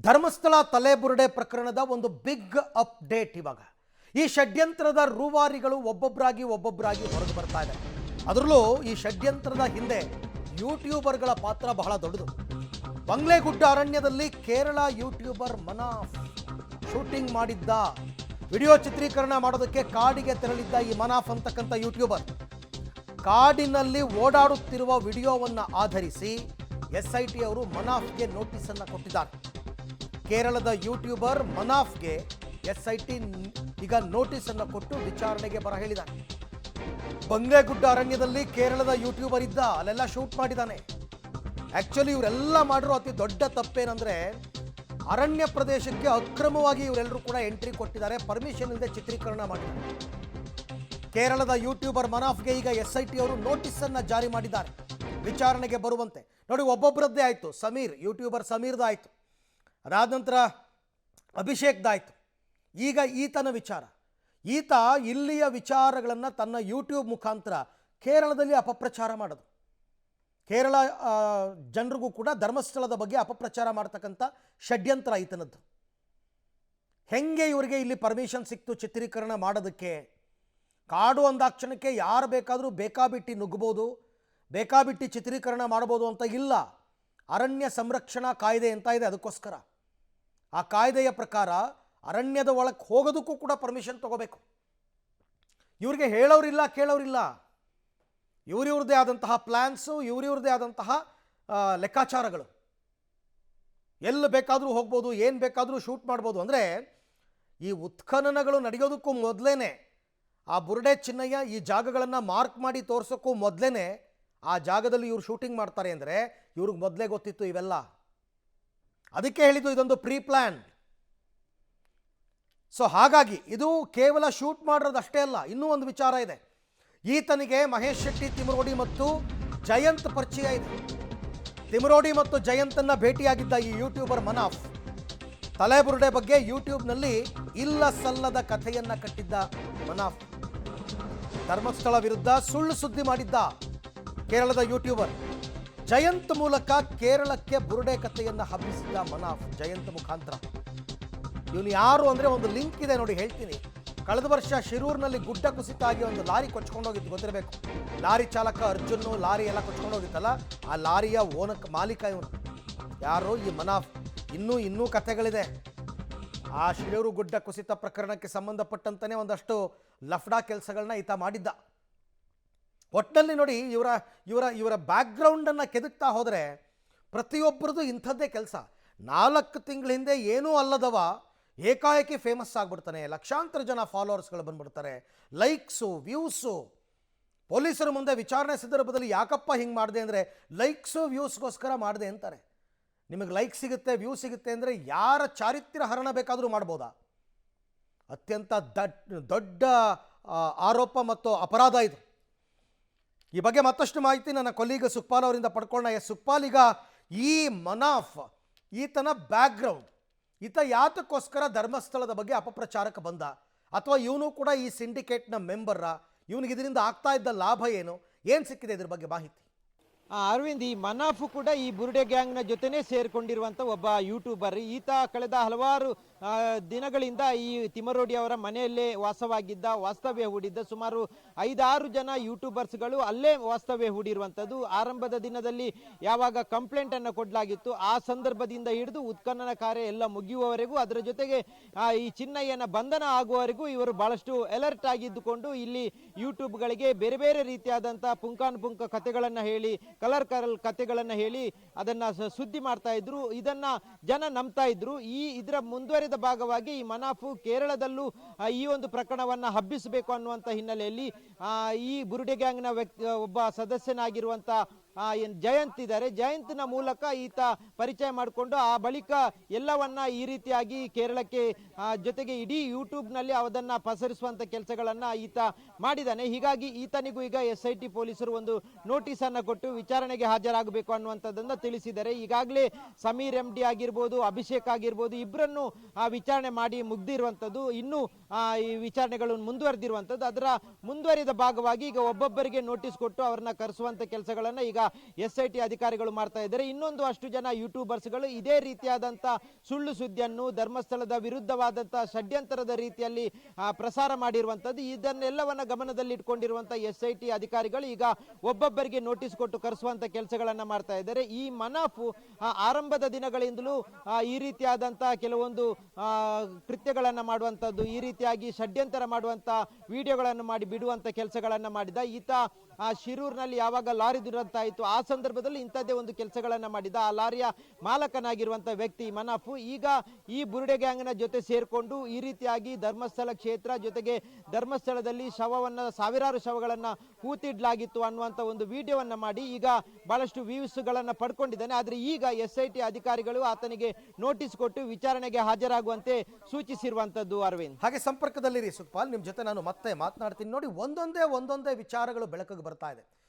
ಧರ್ಮಸ್ಥಳ ತಲೆಬುರುಡೆ ಪ್ರಕರಣದ ಒಂದು big update ಇವಾಗ. ಈ ಷಡ್ಯಂತ್ರದ ರೂವಾರಿಗಳು ಒಬ್ಬೊಬ್ಬರಾಗಿ ಹೊರಗೆ ಬರ್ತಾ ಇದೆ. ಅದರಲ್ಲೂ ಈ ಷಡ್ಯಂತ್ರದ ಹಿಂದೆ ಯೂಟ್ಯೂಬರ್ಗಳ ಪಾತ್ರ ಬಹಳ ದೊಡ್ಡದು. ಬಂಗ್ಲೆಗುಡ್ಡ ಅರಣ್ಯದಲ್ಲಿ ಕೇರಳ ಯೂಟ್ಯೂಬರ್ ಮನಾಫ್ ಶೂಟಿಂಗ್ ಮಾಡಿದ್ದ, ವಿಡಿಯೋ ಚಿತ್ರೀಕರಣ ಮಾಡೋದಕ್ಕೆ ಕಾಡಿಗೆ ತೆರಳಿದ್ದ ಈ ಮನಾಫ್ ಅಂತಕ್ಕಂಥ ಯೂಟ್ಯೂಬರ್ ಕಾಡಿನಲ್ಲಿ ಓಡಾಡುತ್ತಿರುವ ವಿಡಿಯೋವನ್ನು ಆಧರಿಸಿ SIT ಅವರು ಮನಾಫ್ಗೆ ನೋಟಿಸ್ ಅನ್ನು ಕೊಟ್ಟಿದ್ದಾರೆ. ಕೇರಳದ ಯೂಟ್ಯೂಬರ್ ಮನಾಫ್ಗೆ SIT ಈಗ ನೋಟಿಸ್ ಅನ್ನು ಕೊಟ್ಟು ವಿಚಾರಣೆಗೆ ಬರ ಹೇಳಿದ್ದಾರೆ. ಬಂಗ್ಲೆಗುಡ್ಡ ಅರಣ್ಯದಲ್ಲಿ ಕೇರಳದ ಯೂಟ್ಯೂಬರ್ ಇದ್ದ, ಅಲ್ಲೆಲ್ಲ ಶೂಟ್ ಮಾಡಿದ್ದಾನೆ. ಆಕ್ಚುಲಿ ಇವರೆಲ್ಲ ಮಾಡಿರೋ ಅತಿ ದೊಡ್ಡ ತಪ್ಪೇನೆಂದ್ರೆ ಅರಣ್ಯ ಪ್ರದೇಶಕ್ಕೆ ಅಕ್ರಮವಾಗಿ ಇವರೆಲ್ಲರೂ ಕೂಡ ಎಂಟ್ರಿ ಕೊಟ್ಟಿದ್ದಾರೆ, ಪರ್ಮಿಷನ್ ಇಲ್ಲದೆ ಚಿತ್ರೀಕರಣ ಮಾಡಿದ್ದಾರೆ. ಕೇರಳದ ಯೂಟ್ಯೂಬರ್ ಮನಾಫ್ಗೆ ಈಗ SIT ಅವರು ನೋಟಿಸ್ ಅನ್ನು ಜಾರಿ ಮಾಡಿದ್ದಾರೆ ವಿಚಾರಣೆಗೆ ಬರುವಂತೆ. ನೋಡಿ, ಒಬ್ಬೊಬ್ಬರದ್ದೇ ಆಯಿತು. ಯೂಟ್ಯೂಬರ್ ಸಮೀರ್ದಾಯಿತು, ಅದಾದ ನಂತರ ಅಭಿಷೇಕ್ದಾಯಿತು, ಈಗ ಈತನ ವಿಚಾರ. ಈತ ಇಲ್ಲಿಯ ವಿಚಾರಗಳನ್ನು ತನ್ನ ಯೂಟ್ಯೂಬ್ ಮುಖಾಂತರ ಕೇರಳದಲ್ಲಿ ಅಪಪ್ರಚಾರ ಮಾಡೋದು. ಕೇರಳ ಜನರಿಗೂ ಕೂಡ ಧರ್ಮಸ್ಥಳದ ಬಗ್ಗೆ ಅಪಪ್ರಚಾರ ಮಾಡ್ತಕ್ಕಂಥ ಷಡ್ಯಂತ್ರ ಈತನದ್ದು. ಹೆಂಗೆ ಇವರಿಗೆ ಇಲ್ಲಿ ಪರ್ಮಿಷನ್ ಸಿಕ್ತು ಚಿತ್ರೀಕರಣ ಮಾಡೋದಕ್ಕೆ? ಕಾಡು ಅಂದಾಕ್ಷಣಕ್ಕೆ ಯಾರು ಬೇಕಾದರೂ ಬೇಕಾಬಿಟ್ಟು ನುಗ್ಗಬಹುದು, ಬೇಕಾಬಿಟ್ಟು ಚಿತ್ರೀಕರಣ ಮಾಡ್ಬೋದು ಅಂತ ಇಲ್ಲ. ಅರಣ್ಯ ಸಂರಕ್ಷಣಾ ಕಾಯ್ದೆ ಅಂತ ಇದೆ, ಅದಕ್ಕೋಸ್ಕರ ಆ ಕಾಯ್ದೆಯ ಪ್ರಕಾರ ಅರಣ್ಯದ ಒಳಗೆ ಹೋಗೋದಕ್ಕೂ ಕೂಡ ಪರ್ಮಿಷನ್ ತಗೋಬೇಕು. ಇವರಿಗೆ ಹೇಳೋರಿಲ್ಲ, ಕೇಳೋರಿಲ್ಲ. ಇವ್ರದ್ದೇ ಆದಂತಹ ಪ್ಲ್ಯಾನ್ಸು, ಇವ್ರದ್ದೇ ಆದಂತಹ ಲೆಕ್ಕಾಚಾರಗಳು. ಎಲ್ಲಿ ಬೇಕಾದರೂ ಹೋಗ್ಬೋದು, ಏನು ಬೇಕಾದರೂ ಶೂಟ್ ಮಾಡ್ಬೋದು. ಅಂದರೆ ಈ ಉತ್ಖನನಗಳು ನಡೆಯೋದಕ್ಕೂ ಮೊದಲೇ ಆ ಬುರುಡೆ ಚಿನ್ನಯ್ಯ ಈ ಜಾಗಗಳನ್ನು ಮಾರ್ಕ್ ಮಾಡಿ ತೋರಿಸೋಕ್ಕೂ ಮೊದಲೇ ಆ ಜಾಗದಲ್ಲಿ ಇವ್ರು ಶೂಟಿಂಗ್ ಮಾಡ್ತಾರೆ ಅಂದರೆ ಇವ್ರಿಗೆ ಮೊದಲೇ ಗೊತ್ತಿತ್ತು ಇವೆಲ್ಲ. ಅದಕ್ಕೆ ಹೇಳಿದ್ದು ಇದೊಂದು ಪ್ರೀ ಪ್ಲ್ಯಾನ್. ಸೊ ಹಾಗಾಗಿ ಇದು ಕೇವಲ ಶೂಟ್ ಮಾಡೋದಷ್ಟೇ ಅಲ್ಲ, ಇನ್ನೂ ಒಂದು ವಿಚಾರ ಇದೆ. ಈತನಿಗೆ ಮಹೇಶ್ ಶೆಟ್ಟಿ ತಿಮರೋಡಿ ಮತ್ತು ಜಯಂತ್ ಪರಿಚಯ ಇದೆ. ತಿಮರೋಡಿ ಮತ್ತು ಜಯಂತನ್ನ ಭೇಟಿಯಾಗಿದ್ದ ಈ ಯೂಟ್ಯೂಬರ್ ಮನಾಫ್ ತಲೆಬುರುಡೆ ಬಗ್ಗೆ ಯೂಟ್ಯೂಬ್ನಲ್ಲಿ ಇಲ್ಲ ಸಲ್ಲದ ಕಥೆಯನ್ನ ಕಟ್ಟಿದ್ದ ಮನಾಫ್. ಧರ್ಮಸ್ಥಳ ವಿರುದ್ಧ ಸುಳ್ಳು ಸುದ್ದಿ ಮಾಡಿದ್ದ ಕೇರಳದ ಯೂಟ್ಯೂಬರ್. ಜಯಂತ್ ಮೂಲಕ ಕೇರಳಕ್ಕೆ ಬುರುಡೆ ಕಥೆಯನ್ನು ಹಬ್ಬಿಸಿದ್ದ ಮನಾಫ್, ಜಯಂತ್ ಮುಖಾಂತರ. ಇವನು ಯಾರು ಅಂದರೆ ಒಂದು ಲಿಂಕ್ ಇದೆ ನೋಡಿ, ಹೇಳ್ತೀನಿ. ಕಳೆದ ವರ್ಷ ಶಿರೂರಿನಲ್ಲಿ ಗುಡ್ಡ ಕುಸಿತ ಆಗಿ ಒಂದು ಲಾರಿ ಕೊಚ್ಕೊಂಡೋಗಿತ್ತು, ಗೊತ್ತಿರಬೇಕು. ಲಾರಿ ಚಾಲಕ ಅರ್ಜುನ್, ಲಾರಿ ಎಲ್ಲ ಕೊಚ್ಕೊಂಡೋಗಿತ್ತಲ್ಲ, ಆ ಲಾರಿಯ ಮಾಲೀಕ ಇವನು. ಯಾರು? ಈ ಮನಾಫ್. ಇನ್ನೂ ಕಥೆಗಳಿದೆ. ಆ ಶಿರೂರು ಗುಡ್ಡ ಕುಸಿತ ಪ್ರಕರಣಕ್ಕೆ ಸಂಬಂಧಪಟ್ಟಂತಲೇ ಒಂದಷ್ಟು ಲಫ್ಡಾ ಕೆಲಸಗಳನ್ನ ಈತ ಮಾಡಿದ್ದ. ಒಟ್ಟಿನಲ್ಲಿ ನೋಡಿ, ಇವರ ಬ್ಯಾಕ್ಗ್ರೌಂಡನ್ನು ಕೆದಕ್ತಾ ಹೋದರೆ ಪ್ರತಿಯೊಬ್ಬರದು ಇಂಥದ್ದೇ ಕೆಲಸ. 4 ತಿಂಗಳ ಹಿಂದೆ ಏನೂ ಅಲ್ಲದವ ಏಕಾಏಕಿ ಫೇಮಸ್ ಆಗಿಬಿಡ್ತಾನೆ, ಲಕ್ಷಾಂತರ ಜನ ಫಾಲೋವರ್ಸ್ಗಳು ಬಂದ್ಬಿಡ್ತಾರೆ, ಲೈಕ್ಸು, ವ್ಯೂಸು. ಪೊಲೀಸರ ಮುಂದೆ ವಿಚಾರಣೆ ಸಂದರ್ಭದಲ್ಲಿ ಯಾಕಪ್ಪ ಹಿಂಗೆ ಮಾಡಿದೆ ಅಂದರೆ ಲೈಕ್ಸು ವ್ಯೂಸ್ಗೋಸ್ಕರ ಮಾಡಿದೆ ಅಂತಾರೆ. ನಿಮಗೆ ಲೈಕ್ ಸಿಗುತ್ತೆ, ವ್ಯೂ ಸಿಗುತ್ತೆ ಅಂದರೆ ಯಾರ ಚಾರಿತ್ರ್ಯ ಹರಣ ಬೇಕಾದರೂ ಮಾಡ್ಬೋದಾ? ಅತ್ಯಂತ ದೊಡ್ಡ ಆರೋಪ ಮತ್ತು ಅಪರಾಧ ಇದು. ಈ ಬಗ್ಗೆ ಮತ್ತಷ್ಟು ಮಾಹಿತಿ ನನ್ನ ಕೊಲೀಗ ಸುಕ್ಪಾಲ್ ಅವರಿಂದ ಪಡ್ಕೊಳ್ಳೋಣ. ಸುಕ್ಪಾಲ್, ಈಗ ಈ ಮನಾಫ್, ಈತನ ಬ್ಯಾಕ್ಗ್ರೌಂಡ್, ಈತ ಯಾತಕ್ಕೋಸ್ಕರ ಧರ್ಮಸ್ಥಳದ ಬಗ್ಗೆ ಅಪಪ್ರಚಾರಕ್ಕೆ ಬಂದ? ಅಥವಾ ಇವನು ಕೂಡ ಈ ಸಿಂಡಿಕೇಟ್ನ ಮೆಂಬರ್ರಾ? ಇವನಿಗೆ ಇದರಿಂದ ಆಗ್ತಾ ಇದ್ದ ಲಾಭ ಏನು ಸಿಕ್ಕಿದೆ ಇದ್ರ ಬಗ್ಗೆ ಮಾಹಿತಿ? ಅರವಿಂದ್, ಈ ಮನಾಫ್ ಕೂಡ ಈ ಬುರುಡೆ ಗ್ಯಾಂಗ್ನ ಜೊತೆನೇ ಸೇರಿಕೊಂಡಿರುವಂಥ ಒಬ್ಬ ಯೂಟ್ಯೂಬರ್. ಈತ ಕಳೆದ ಹಲವಾರು ದಿನಗಳಿಂದ ಈ ತಿಮರೋಡಿ ಅವರ ಮನೆಯಲ್ಲೇ ವಾಸ್ತವ್ಯ ಹೂಡಿದ್ದ. ಸುಮಾರು 5-6 ಜನ ಯೂಟ್ಯೂಬರ್ಸ್ಗಳು ಅಲ್ಲೇ ವಾಸ್ತವ್ಯ ಹೂಡಿರುವಂಥದ್ದು. ಆರಂಭದ ದಿನದಲ್ಲಿ ಯಾವಾಗ ಕಂಪ್ಲೇಂಟ್ ಅನ್ನು ಕೊಡಲಾಗಿತ್ತು, ಆ ಸಂದರ್ಭದಿಂದ ಹಿಡಿದು ಉತ್ಖನನ ಕಾರ್ಯ ಎಲ್ಲ ಮುಗಿಯುವವರೆಗೂ, ಅದರ ಜೊತೆಗೆ ಈ ಚಿನ್ನಯ್ಯನ ಬಂಧನ ಆಗುವವರೆಗೂ ಇವರು ಬಹಳಷ್ಟು ಅಲರ್ಟ್ ಆಗಿದ್ದುಕೊಂಡು ಇಲ್ಲಿ ಯೂಟ್ಯೂಬ್ಗಳಿಗೆ ಬೇರೆ ಬೇರೆ ರೀತಿಯಾದಂಥ ಪುಂಖಾನುಪುಂಖ ಕಥೆಗಳನ್ನು ಹೇಳಿ, ಕಲರ್ ಕಥೆಗಳನ್ನು ಹೇಳಿ ಅದನ್ನ ಸುದ್ದಿ ಮಾಡ್ತಾ ಇದ್ರು. ಇದನ್ನ ಜನ ನಂಬ್ತಾ ಇದ್ರು. ಇದರ ಮುಂದುವರಿದ ಭಾಗವಾಗಿ ಈ ಮನಾಫು ಕೇರಳದಲ್ಲೂ ಈ ಒಂದು ಪ್ರಕರಣವನ್ನ ಹಬ್ಬಿಸಬೇಕು ಅನ್ನುವಂಥ ಹಿನ್ನೆಲೆಯಲ್ಲಿ ಈ ಬುರುಡೆ ಗ್ಯಾಂಗ್ನ ಒಬ್ಬ ಸದಸ್ಯನಾಗಿರುವಂತ ಜಯಂತ್ ಇದ್ದಾರೆ. ಜಯಂತ್ನ ಮೂಲಕ ಈತ ಪರಿಚಯ ಮಾಡಿಕೊಂಡು ಆ ಬಳಿಕ ಎಲ್ಲವನ್ನ ಈ ರೀತಿಯಾಗಿ ಕೇರಳಕ್ಕೆ ಜೊತೆಗೆ ಇಡೀ ಯೂಟ್ಯೂಬ್ನಲ್ಲಿ ಅದನ್ನ ಪಸರಿಸುವಂತ ಕೆಲಸಗಳನ್ನ ಈತ ಮಾಡಿದ್ದಾನೆ. ಹೀಗಾಗಿ ಈತನಿಗೂ ಈಗ SIT ಪೊಲೀಸರು ಒಂದು ನೋಟಿಸ್ ಅನ್ನ ಕೊಟ್ಟು ವಿಚಾರಣೆಗೆ ಹಾಜರಾಗಬೇಕು ಅನ್ನುವಂಥದ್ದನ್ನ ತಿಳಿಸಿದ್ದಾರೆ. ಈಗಾಗಲೇ ಸಮೀರ್ MD ಆಗಿರ್ಬೋದು, ಅಭಿಷೇಕ್ ಆಗಿರ್ಬೋದು, ಇಬ್ಬರನ್ನು ವಿಚಾರಣೆ ಮಾಡಿ ಮುಗ್ದಿರುವಂಥದ್ದು. ಇನ್ನು ಈ ವಿಚಾರಣೆಗಳು ಮುಂದುವರೆದಿರುವಂಥದ್ದು. ಅದರ ಮುಂದುವರಿದ ಭಾಗವಾಗಿ ಈಗ ಒಬ್ಬೊಬ್ಬರಿಗೆ ನೋಟಿಸ್ ಕೊಟ್ಟು ಅವರನ್ನ ಕರೆಸುವಂತ ಕೆಲಸಗಳನ್ನ ಈಗ SIT ಅಧಿಕಾರಿಗಳು ಮಾಡ್ತಾ ಇದ್ದಾರೆ. ಇನ್ನೊಂದು ಅಷ್ಟು ಜನ ಯೂಟ್ಯೂಬರ್ಸ್ಗಳು ಇದೇ ರೀತಿಯಾದಂಥ ಸುಳ್ಳು ಸುದ್ದಿಯನ್ನು ಧರ್ಮಸ್ಥಳದ ವಿರುದ್ಧವಾದಂಥ ಷಡ್ಯಂತರದ ರೀತಿಯಲ್ಲಿ ಪ್ರಸಾರ ಮಾಡಿರುವಂಥದ್ದು. ಇದನ್ನೆಲ್ಲವನ್ನ ಗಮನದಲ್ಲಿಟ್ಕೊಂಡಿರುವಂಥ SIT ಅಧಿಕಾರಿಗಳು ಈಗ ಒಬ್ಬೊಬ್ಬರಿಗೆ ನೋಟಿಸ್ ಕೊಟ್ಟು ಕರೆಸುವಂತ ಕೆಲಸಗಳನ್ನ ಮಾಡ್ತಾ ಇದ್ದಾರೆ. ಈ ಮನಾಫು ಆರಂಭದ ದಿನಗಳಿಂದಲೂ ಈ ರೀತಿಯಾದಂಥ ಕೆಲವೊಂದು ಕೃತ್ಯಗಳನ್ನ ಮಾಡುವಂಥದ್ದು, ಈ ರೀತಿಯಾಗಿ ಷಡ್ಯಂತರ ಮಾಡುವಂತ ವಿಡಿಯೋಗಳನ್ನು ಮಾಡಿ ಬಿಡುವಂತ ಕೆಲಸಗಳನ್ನ ಮಾಡಿದ ಈತ. ಶಿರೂರಿನಲ್ಲಿ ಯಾವಾಗ ಲಾರಿ ದುರಂತ ಆಯಿತು ಆ ಸಂದರ್ಭದಲ್ಲಿ ಇಂಥದ್ದೇ ಒಂದು ಕೆಲಸಗಳನ್ನ ಮಾಡಿದ ಆ ಲಾರಿಯ ಮಾಲಕನಾಗಿರುವಂತ ವ್ಯಕ್ತಿ ಮನಾಫು ಈಗ ಈ ಬುರುಡೆ ಗ್ಯಾಂಗ್ನ ಜೊತೆ ಸೇರ್ಕೊಂಡು ಈ ರೀತಿಯಾಗಿ ಧರ್ಮಸ್ಥಳ ಕ್ಷೇತ್ರ ಜೊತೆಗೆ ಧರ್ಮಸ್ಥಳದಲ್ಲಿ ಸಾವಿರಾರು ಶವಗಳನ್ನ ಹೂತಿಡ್ಲಾಗಿತ್ತು ಅನ್ನುವಂತ ಒಂದು ವಿಡಿಯೋವನ್ನ ಮಾಡಿ ಈಗ ಬಹಳಷ್ಟು ವ್ಯೂಸ್ಗಳನ್ನ ಪಡ್ಕೊಂಡಿದ್ದಾನೆ. ಆದ್ರೆ ಈಗ SIT ಅಧಿಕಾರಿಗಳು ಆತನಿಗೆ ನೋಟಿಸ್ ಕೊಟ್ಟು ವಿಚಾರಣೆಗೆ ಹಾಜರಾಗುವಂತೆ ಸೂಚಿಸಿರುವಂತದ್ದು. ಅರವಿಂದ್, ಹಾಗೆ ಸಂಪರ್ಕದಲ್ಲಿರಿ ಸುಖಪಾಲ್, ನಿಮ್ಮ ಜೊತೆ ನಾನು ಮತ್ತೆ ಮಾತನಾಡ್ತೀನಿ. ನೋಡಿ, ಒಂದೊಂದೇ ವಿಚಾರಗಳು ಬೆಳಕಿಗೆ ಬರ್ತಾ ಇದೆ.